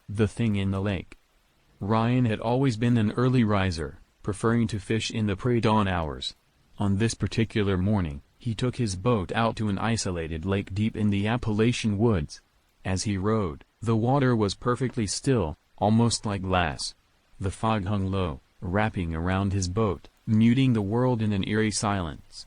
The thing in the lake. Ryan had always been an early riser, preferring to fish in the pre-dawn hours. On this particular morning, he took his boat out to an isolated lake deep in the Appalachian woods. As he rowed, the water was perfectly still, almost like glass. The fog hung low, wrapping around his boat, muting the world in an eerie silence.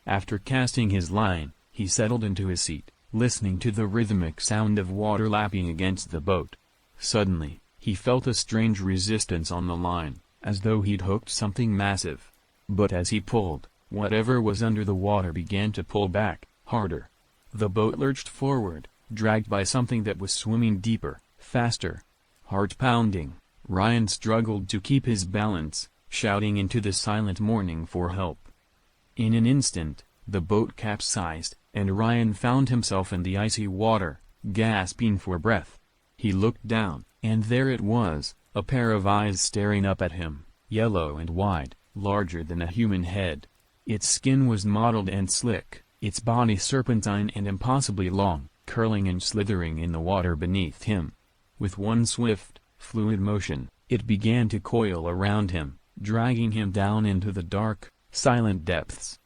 After casting his line, he settled into his seat, listening to the rhythmic sound of water lapping against the boat. Suddenly, he felt a strange resistance on the line, as though he'd hooked something massive. But as he pulled, whatever was under the water began to pull back, harder. The boat lurched forward, dragged by something that was swimming deeper, faster. Heart-pounding, Ryan struggled to keep his balance, shouting into the silent morning for help. In an instant, the boat capsized, and Ryan found himself in the icy water, gasping for breath. He looked down, and there it was, a pair of eyes staring up at him, yellow and wide, larger than a human head. Its skin was mottled and slick, its body serpentine and impossibly long, curling and slithering in the water beneath him. With one swift, fluid motion, it began to coil around him, dragging him down into the dark, silent depths.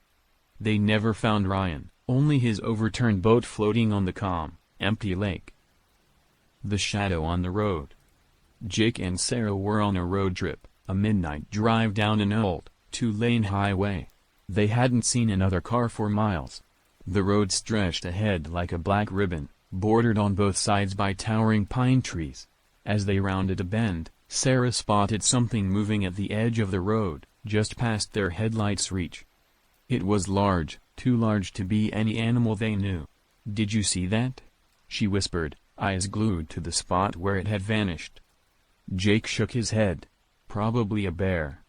They never found Ryan, only his overturned boat floating on the calm, empty lake. The shadow on the road. Jake and Sarah were on a road trip, a midnight drive down an old, two-lane highway. They hadn't seen another car for miles. The road stretched ahead like a black ribbon, bordered on both sides by towering pine trees. As they rounded a bend, Sarah spotted something moving at the edge of the road, just past their headlights' reach. It was large, too large to be any animal they knew. "Did you see that?" she whispered, eyes glued to the spot where it had vanished. Jake shook his head. "Probably a bear."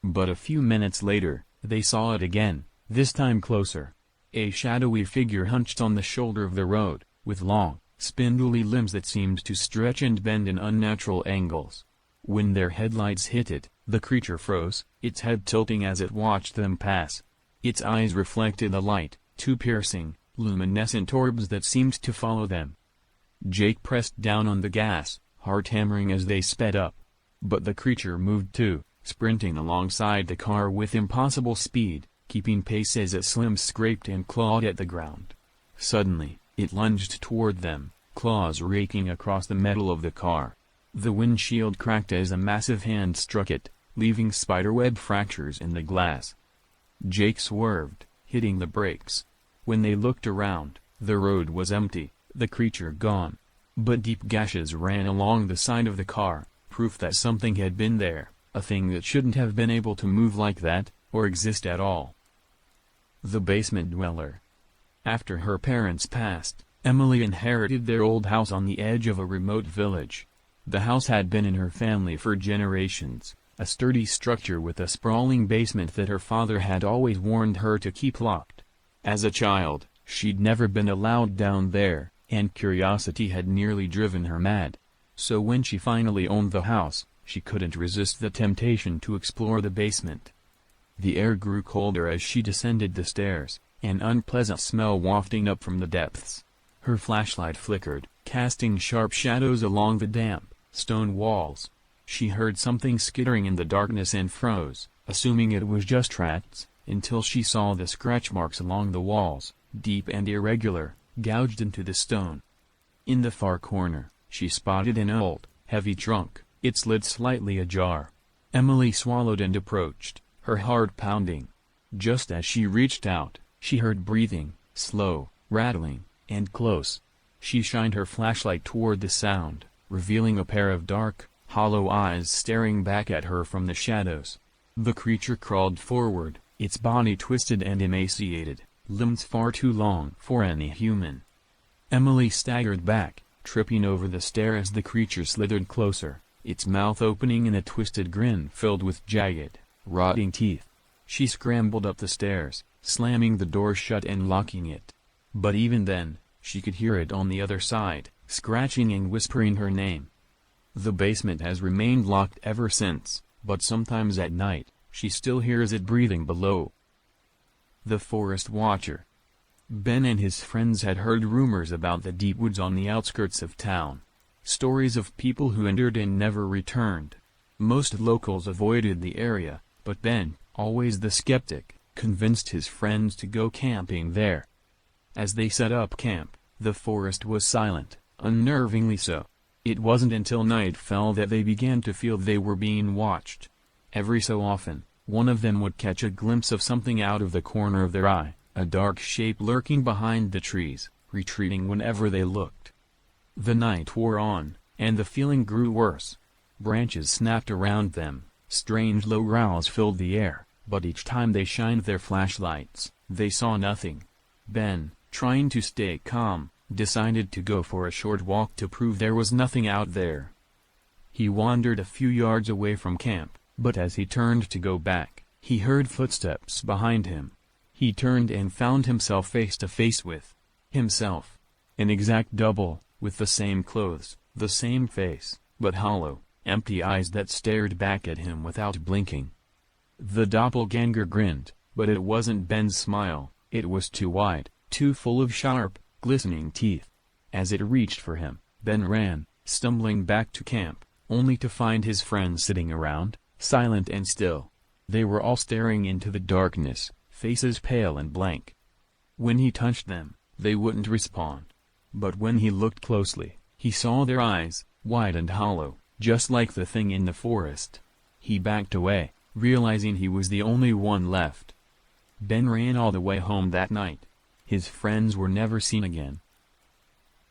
But a few minutes later, they saw it again, this time closer. A shadowy figure hunched on the shoulder of the road, with long, spindly limbs that seemed to stretch and bend in unnatural angles. When their headlights hit it, the creature froze, its head tilting as it watched them pass. Its eyes reflected the light, two piercing, luminescent orbs that seemed to follow them. Jake pressed down on the gas, heart hammering as they sped up. But the creature moved too, sprinting alongside the car with impossible speed, keeping pace as its limbs scraped and clawed at the ground. Suddenly, it lunged toward them, claws raking across the metal of the car. The windshield cracked as a massive hand struck it, leaving spiderweb fractures in the glass. Jake swerved, hitting the brakes. When they looked around, the road was empty, the creature gone. But deep gashes ran along the side of the car, proof that something had been there, a thing that shouldn't have been able to move like that, or exist at all. The basement dweller. After her parents passed, Emily inherited their old house on the edge of a remote village. The house had been in her family for generations, a sturdy structure with a sprawling basement that her father had always warned her to keep locked. As a child, she'd never been allowed down there, and curiosity had nearly driven her mad. So when she finally owned the house, she couldn't resist the temptation to explore the basement. The air grew colder as she descended the stairs, an unpleasant smell wafting up from the depths. Her flashlight flickered, casting sharp shadows along the damp, stone walls. She heard something skittering in the darkness and froze, assuming it was just rats, until she saw the scratch marks along the walls, deep and irregular, gouged into the stone. In the far corner, she spotted an old, heavy trunk, its lid slightly ajar. Emily swallowed and approached, her heart pounding. Just as she reached out, she heard breathing, slow, rattling, and close. She shined her flashlight toward the sound, revealing a pair of dark, hollow eyes staring back at her from the shadows. The creature crawled forward, its body twisted and emaciated, limbs far too long for any human. Emily staggered back, tripping over the stair as the creature slithered closer, its mouth opening in a twisted grin filled with jagged, rotting teeth. She scrambled up the stairs, slamming the door shut and locking it. But even then, she could hear it on the other side, scratching and whispering her name. The basement has remained locked ever since, but sometimes at night, she still hears it breathing below. The Forest Watcher. Ben and his friends had heard rumors about the deep woods on the outskirts of town. stories of people who entered and never returned. Most locals avoided the area, but Ben, always the skeptic, convinced his friends to go camping there. As they set up camp, the forest was silent, unnervingly so. It wasn't until night fell that they began to feel they were being watched. Every so often, one of them would catch a glimpse of something out of the corner of their eye, a dark shape lurking behind the trees, retreating whenever they looked. The night wore on, and the feeling grew worse. Branches snapped around them, strange low growls filled the air, but each time they shined their flashlights, they saw nothing. Ben, trying to stay calm, decided to go for a short walk to prove there was nothing out there. He wandered a few yards away from camp, but as he turned to go back, he heard footsteps behind him. He turned and found himself face to face with himself. An exact double, with the same clothes, the same face, but hollow, empty eyes that stared back at him without blinking. The doppelgänger grinned, but it wasn't Ben's smile, it was too wide, too full of sharp, glistening teeth. As it reached for him, Ben ran, stumbling back to camp, only to find his friends sitting around, silent and still. They were all staring into the darkness, faces pale and blank. When he touched them, they wouldn't respond. But when he looked closely, he saw their eyes, wide and hollow, just like the thing in the forest. He backed away, realizing he was the only one left. Ben ran all the way home that night. His friends were never seen again.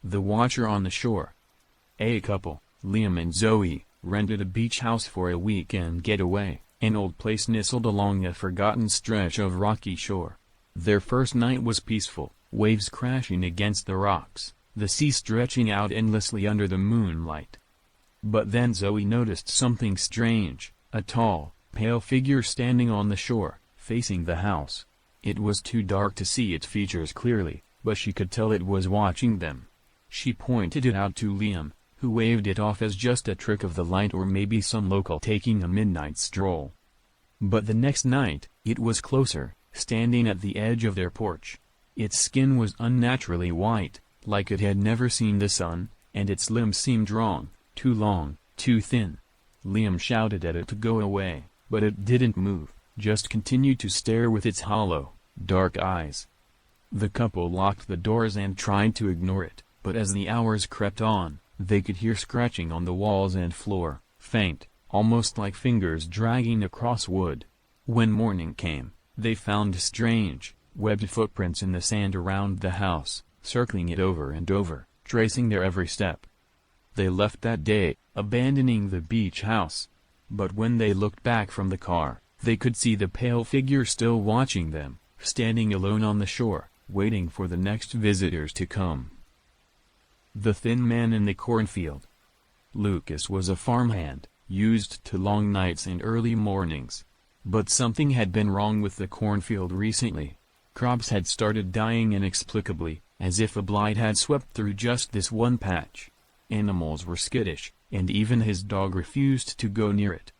The Watcher on the Shore. A couple, Liam and Zoe, rented a beach house for a weekend getaway, an old place nestled along a forgotten stretch of rocky shore. Their first night was peaceful, waves crashing against the rocks, the sea stretching out endlessly under the moonlight. But then Zoe noticed something strange, a tall, pale figure standing on the shore, facing the house. It was too dark to see its features clearly, but she could tell it was watching them. She pointed it out to Liam, who waved it off as just a trick of the light or maybe some local taking a midnight stroll. But the next night, it was closer, standing at the edge of their porch. Its skin was unnaturally white, like it had never seen the sun, and its limbs seemed wrong, too long, too thin. Liam shouted at it to go away, but it didn't move, just continued to stare with its hollow, dark eyes. The couple locked the doors and tried to ignore it, but as the hours crept on, they could hear scratching on the walls and floor, faint, almost like fingers dragging across wood. When morning came, they found strange, webbed footprints in the sand around the house, circling it over and over, tracing their every step. They left that day, abandoning the beach house. But when they looked back from the car, they could see the pale figure still watching them, standing alone on the shore, waiting for the next visitors to come. The Thin Man in the Cornfield. Lucas was a farmhand, used to long nights and early mornings. But something had been wrong with the cornfield recently. Crops had started dying inexplicably, as if a blight had swept through just this one patch. Animals were skittish, and even his dog refused to go near it.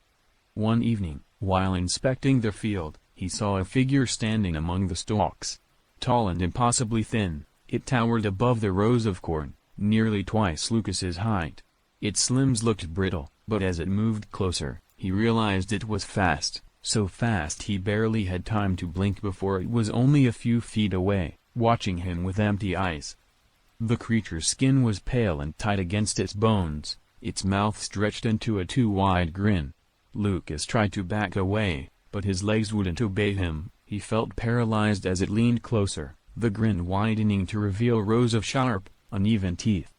One evening, while inspecting the field, he saw a figure standing among the stalks. Tall and impossibly thin, it towered above the rows of corn, nearly twice Lucas's height. Its limbs looked brittle, but as it moved closer, he realized it was fast, so fast he barely had time to blink before it was only a few feet away, watching him with empty eyes. The creature's skin was pale and tight against its bones, its mouth stretched into a too wide grin. Lucas tried to back away, but his legs wouldn't obey him. He felt paralyzed as it leaned closer, the grin widening to reveal rows of sharp, uneven teeth.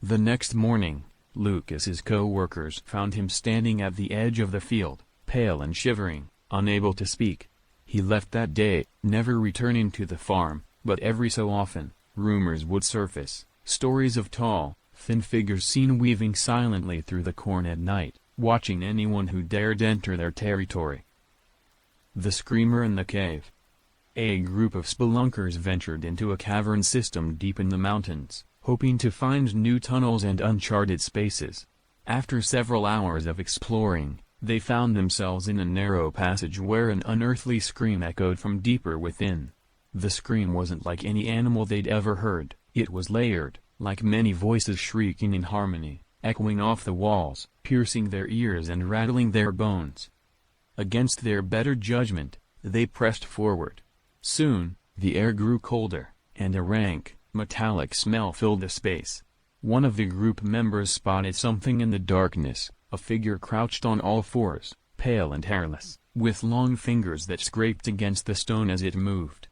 The next morning, Lucas's co-workers found him standing at the edge of the field, pale and shivering, unable to speak. He left that day, never returning to the farm, but every so often, rumors would surface, stories of tall, thin figures seen weaving silently through the corn at night, watching anyone who dared enter their territory. The Screamer in the Cave. A group of spelunkers ventured into a cavern system deep in the mountains, hoping to find new tunnels and uncharted spaces. After several hours of exploring, they found themselves in a narrow passage where an unearthly scream echoed from deeper within. The scream wasn't like any animal they'd ever heard, it was layered, like many voices shrieking in harmony, echoing off the walls, piercing their ears and rattling their bones. Against their better judgment, they pressed forward. Soon, the air grew colder, and a rank, metallic smell filled the space. One of the group members spotted something in the darkness, a figure crouched on all fours, pale and hairless, with long fingers that scraped against the stone as it moved.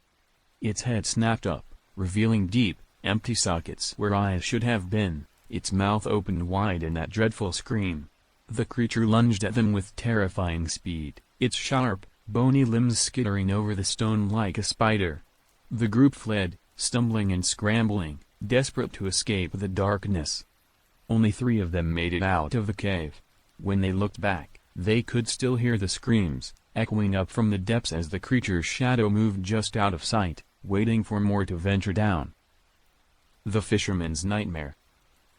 Its head snapped up, revealing deep, empty sockets where eyes should have been. Its mouth opened wide in that dreadful scream. The creature lunged at them with terrifying speed, its sharp, bony limbs skittering over the stone like a spider. The group fled, stumbling and scrambling, desperate to escape the darkness. Only 3 of them made it out of the cave. When they looked back, they could still hear the screams, echoing up from the depths as the creature's shadow moved just out of sight, waiting for more to venture down. The Fisherman's Nightmare.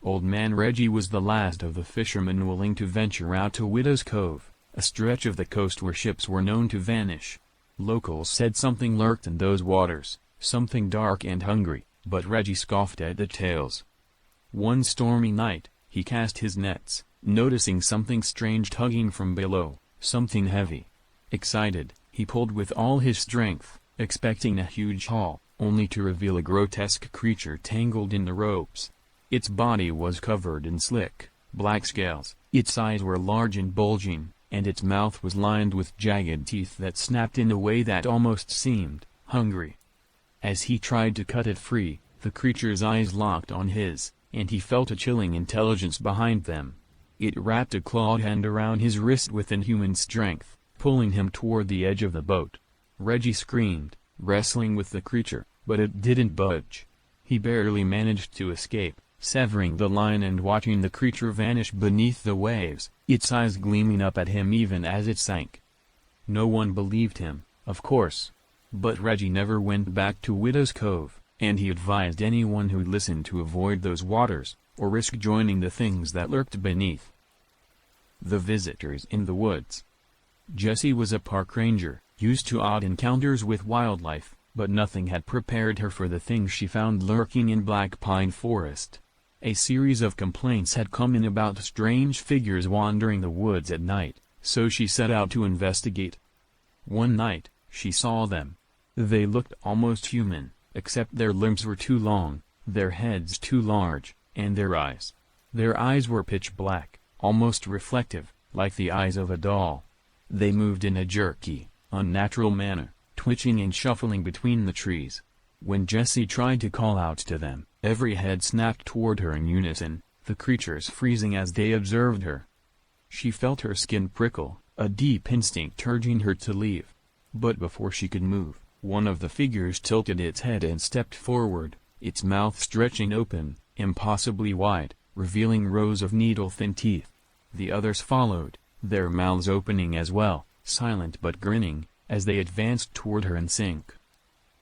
Old Man Reggie was the last of the fishermen willing to venture out to Widow's Cove, a stretch of the coast where ships were known to vanish. Locals said something lurked in those waters, something dark and hungry, but Reggie scoffed at the tales. One stormy night, he cast his nets, noticing something strange tugging from below, something heavy. Excited, he pulled with all his strength, expecting a huge haul, only to reveal a grotesque creature tangled in the ropes. Its body was covered in slick, black scales, its eyes were large and bulging, and its mouth was lined with jagged teeth that snapped in a way that almost seemed hungry. As he tried to cut it free, the creature's eyes locked on his, and he felt a chilling intelligence behind them. It wrapped a clawed hand around his wrist with inhuman strength, pulling him toward the edge of the boat. Reggie screamed, wrestling with the creature, but it didn't budge. He barely managed to escape, severing the line and watching the creature vanish beneath the waves, its eyes gleaming up at him even as it sank. No one believed him, of course. But Reggie never went back to Widow's Cove, and he advised anyone who listened to avoid those waters, or risk joining the things that lurked beneath. The Visitors in the Woods. Jessie was a park ranger, used to odd encounters with wildlife, but nothing had prepared her for the things she found lurking in Black Pine Forest. A series of complaints had come in about strange figures wandering the woods at night, so she set out to investigate. One night, she saw them. They looked almost human, except their limbs were too long, their heads too large, and their eyes. Their eyes were pitch black, almost reflective, like the eyes of a doll. They moved in a jerky, unnatural manner, twitching and shuffling between the trees. When Jessie tried to call out to them, every head snapped toward her in unison, the creatures freezing as they observed her. She felt her skin prickle, a deep instinct urging her to leave. But before she could move, one of the figures tilted its head and stepped forward, its mouth stretching open, impossibly wide, revealing rows of needle-thin teeth. The others followed, their mouths opening as well, silent but grinning, as they advanced toward her in sync.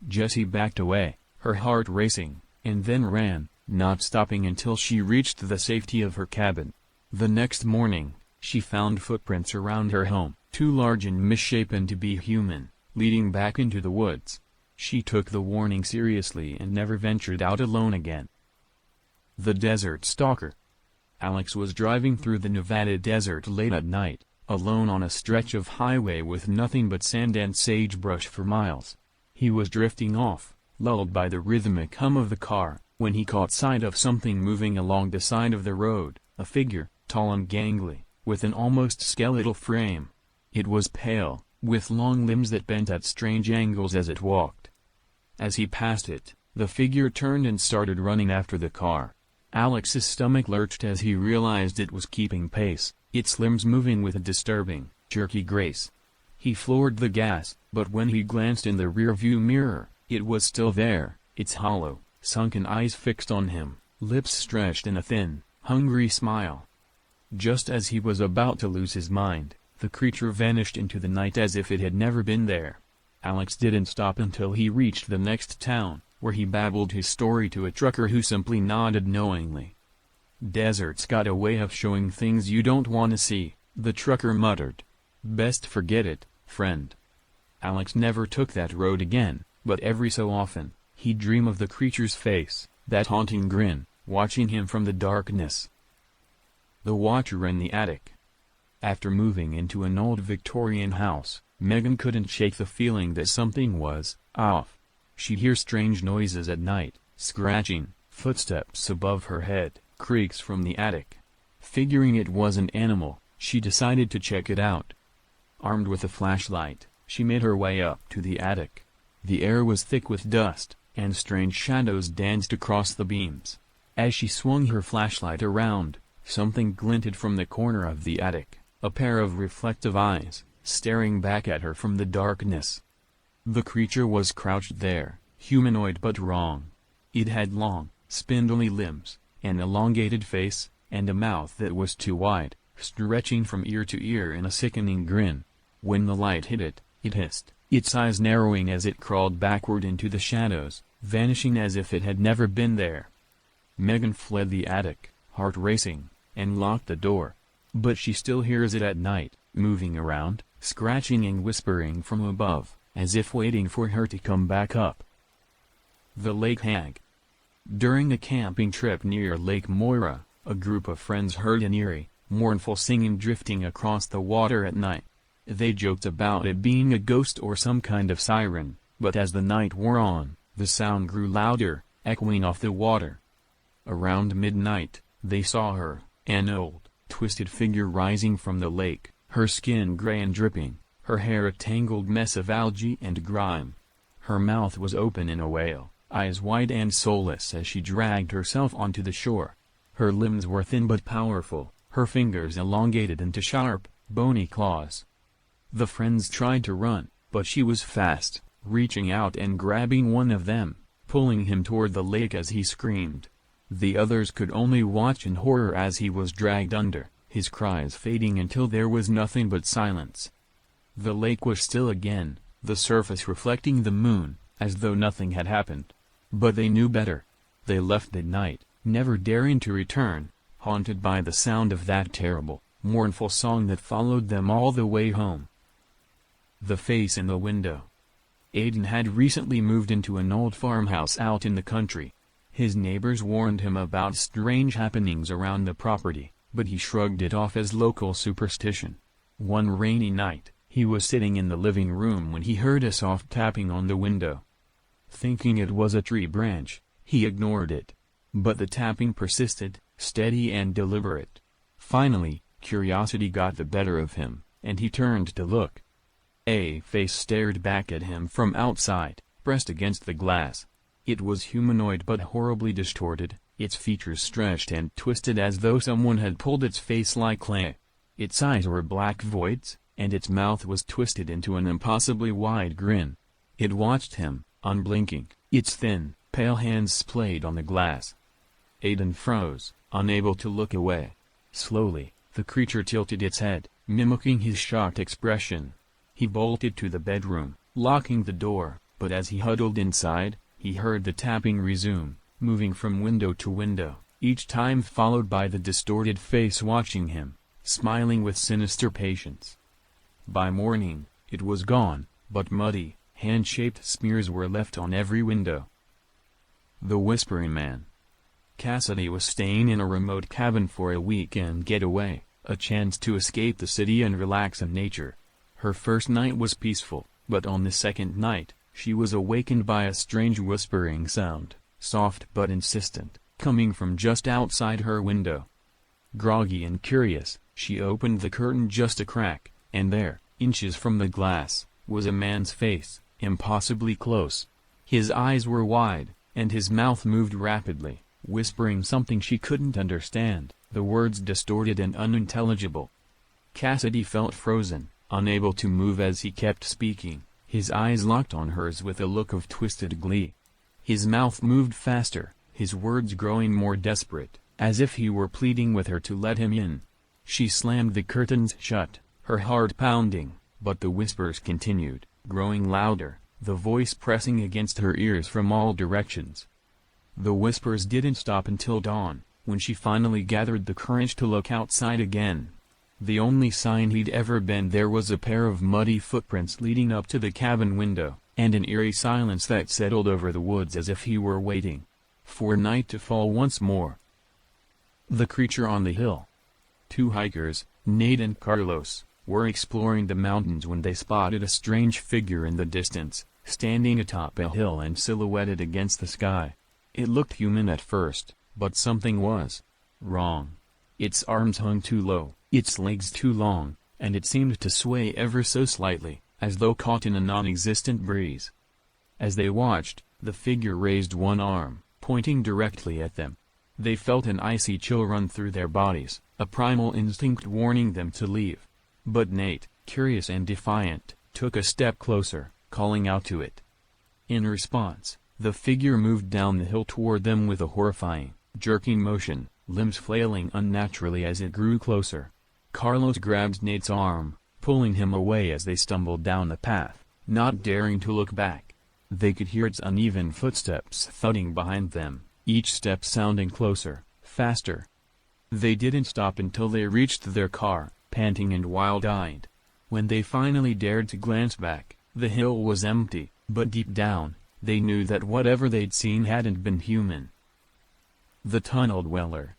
Jessie backed away, her heart racing, and then ran, not stopping until she reached the safety of her cabin. The next morning, she found footprints around her home, too large and misshapen to be human, leading back into the woods. She took the warning seriously and never ventured out alone again. The Desert Stalker. Alex was driving through the Nevada desert late at night, alone on a stretch of highway with nothing but sand and sagebrush for miles. He was drifting off, lulled by the rhythmic hum of the car, when he caught sight of something moving along the side of the road, a figure, tall and gangly, with an almost skeletal frame. It was pale, with long limbs that bent at strange angles as it walked. As he passed it, the figure turned and started running after the car. Alex's stomach lurched as he realized it was keeping pace, its limbs moving with a disturbing, jerky grace. He floored the gas, but when he glanced in the rearview mirror, it was still there, its hollow, sunken eyes fixed on him, lips stretched in a thin, hungry smile. Just as he was about to lose his mind, the creature vanished into the night as if it had never been there. Alex didn't stop until he reached the next town, where he babbled his story to a trucker who simply nodded knowingly. "Desert's got a way of showing things you don't want to see," the trucker muttered. "Best forget it, friend." Alex never took that road again, but every so often, he'd dream of the creature's face, that haunting grin, watching him from the darkness. The watcher in the attic. After moving into an old Victorian house, Megan couldn't shake the feeling that something was off. She'd hear strange noises at night, scratching, footsteps above her head, creaks from the attic. Figuring it was an animal, she decided to check it out. Armed with a flashlight, she made her way up to the attic. The air was thick with dust, and strange shadows danced across the beams. As she swung her flashlight around, something glinted from the corner of the attic, a pair of reflective eyes, staring back at her from the darkness. The creature was crouched there, humanoid but wrong. It had long, spindly limbs, an elongated face, and a mouth that was too wide, stretching from ear to ear in a sickening grin. When the light hit it, it hissed, its eyes narrowing as it crawled backward into the shadows, vanishing as if it had never been there. Megan fled the attic, heart racing, and locked the door. But she still hears it at night, moving around, scratching and whispering from above, as if waiting for her to come back up. The Lake Hag. During a camping trip near Lake Moira, a group of friends heard an eerie, mournful singing drifting across the water at night. They joked about it being a ghost or some kind of siren, but as the night wore on, the sound grew louder, echoing off the water. Around midnight, they saw her, an old, twisted figure rising from the lake, her skin gray and dripping, her hair a tangled mess of algae and grime. Her mouth was open in a wail, eyes wide and soulless as she dragged herself onto the shore. Her limbs were thin but powerful, her fingers elongated into sharp, bony claws. The friends tried to run, but she was fast, reaching out and grabbing one of them, pulling him toward the lake as he screamed. The others could only watch in horror as he was dragged under, his cries fading until there was nothing but silence. The lake was still again, the surface reflecting the moon, as though nothing had happened. But they knew better. They left that night, never daring to return, haunted by the sound of that terrible, mournful song that followed them all the way home. The face in the window. Aidan had recently moved into an old farmhouse out in the country. His neighbors warned him about strange happenings around the property, but he shrugged it off as local superstition. One rainy night, he was sitting in the living room when he heard a soft tapping on the window. Thinking it was a tree branch, he ignored it. But the tapping persisted, steady and deliberate. Finally, curiosity got the better of him, and he turned to look. A face stared back at him from outside, pressed against the glass. It was humanoid but horribly distorted, its features stretched and twisted as though someone had pulled its face like clay. Its eyes were black voids, and its mouth was twisted into an impossibly wide grin. It watched him, unblinking, its thin, pale hands splayed on the glass. Aidan froze, unable to look away. Slowly, the creature tilted its head, mimicking his shocked expression. He bolted to the bedroom, locking the door, but as he huddled inside, he heard the tapping resume, moving from window to window, each time followed by the distorted face watching him, smiling with sinister patience. By morning, it was gone, but muddy, hand-shaped smears were left on every window. The Whispering Man. Cassidy was staying in a remote cabin for a weekend getaway, a chance to escape the city and relax in nature. Her first night was peaceful, but on the second night, she was awakened by a strange whispering sound, soft but insistent, coming from just outside her window. Groggy and curious, she opened the curtain just a crack, and there, inches from the glass, was a man's face, impossibly close. His eyes were wide, and his mouth moved rapidly, whispering something she couldn't understand, the words distorted and unintelligible. Cassidy felt frozen, unable to move as he kept speaking, his eyes locked on hers with a look of twisted glee. His mouth moved faster, his words growing more desperate, as if he were pleading with her to let him in. She slammed the curtains shut, her heart pounding, but the whispers continued, growing louder, the voice pressing against her ears from all directions. The whispers didn't stop until dawn, when she finally gathered the courage to look outside again. The only sign he'd ever been there was a pair of muddy footprints leading up to the cabin window, and an eerie silence that settled over the woods as if he were waiting. for night to fall once more. The creature on the hill. Two hikers, Nate and Carlos, were exploring the mountains when they spotted a strange figure in the distance, standing atop a hill and silhouetted against the sky. It looked human at first, but something was wrong. Its arms hung too low, its legs too long, and it seemed to sway ever so slightly, as though caught in a non-existent breeze. As they watched, the figure raised one arm, pointing directly at them. They felt an icy chill run through their bodies, a primal instinct warning them to leave. But Nate, curious and defiant, took a step closer, calling out to it. In response, the figure moved down the hill toward them with a horrifying, jerking motion, limbs flailing unnaturally as it grew closer. Carlos grabbed Nate's arm, pulling him away as they stumbled down the path, not daring to look back. They could hear its uneven footsteps thudding behind them, each step sounding closer, faster. They didn't stop until they reached their car, panting and wild-eyed. When they finally dared to glance back, the hill was empty, but deep down, they knew that whatever they'd seen hadn't been human. The Tunnel Dweller.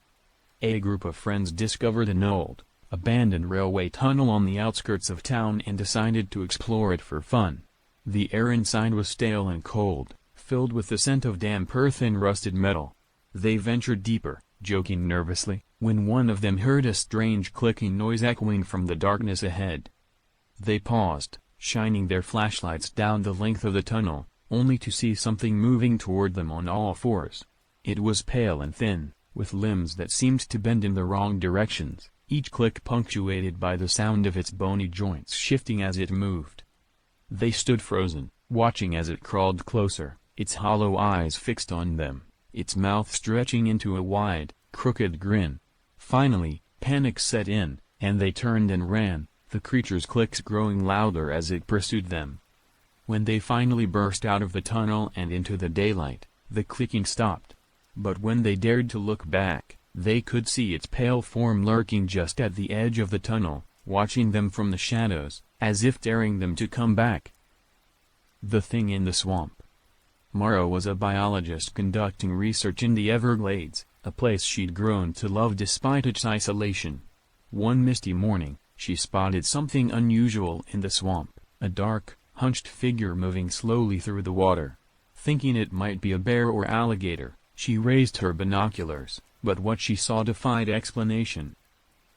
A group of friends discovered an old, abandoned railway tunnel on the outskirts of town and decided to explore it for fun. The air inside was stale and cold, filled with the scent of damp earth and rusted metal. They ventured deeper, joking nervously, when one of them heard a strange clicking noise echoing from the darkness ahead. They paused, shining their flashlights down the length of the tunnel, only to see something moving toward them on all fours. It was pale and thin, with limbs that seemed to bend in the wrong directions, each click punctuated by the sound of its bony joints shifting as it moved. They stood frozen, watching as it crawled closer, its hollow eyes fixed on them, its mouth stretching into a wide, crooked grin. Finally, panic set in, and they turned and ran, the creature's clicks growing louder as it pursued them. When they finally burst out of the tunnel and into the daylight, the clicking stopped. But when they dared to look back, they could see its pale form lurking just at the edge of the tunnel, watching them from the shadows, as if daring them to come back. The Thing in the Swamp. Mara was a biologist conducting research in the Everglades, a place she'd grown to love despite its isolation. One misty morning, she spotted something unusual in the swamp, a dark, hunched figure moving slowly through the water. Thinking it might be a bear or alligator, she raised her binoculars, but what she saw defied explanation.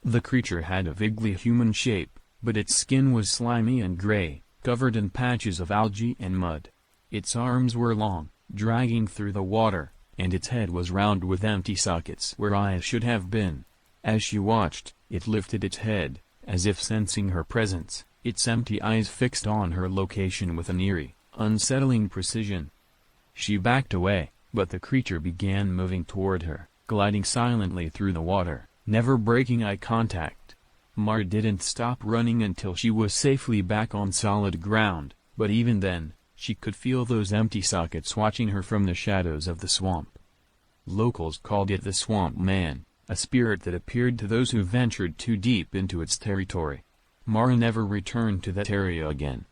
The creature had a vaguely human shape, but its skin was slimy and gray, covered in patches of algae and mud. Its arms were long, dragging through the water, and its head was round with empty sockets where eyes should have been. As she watched, it lifted its head, as if sensing her presence, its empty eyes fixed on her location with an eerie, unsettling precision. She backed away, but the creature began moving toward her, gliding silently through the water, never breaking eye contact. Mara didn't stop running until she was safely back on solid ground, but even then, she could feel those empty sockets watching her from the shadows of the swamp. Locals called it the Swamp Man, a spirit that appeared to those who ventured too deep into its territory. Mara never returned to that area again.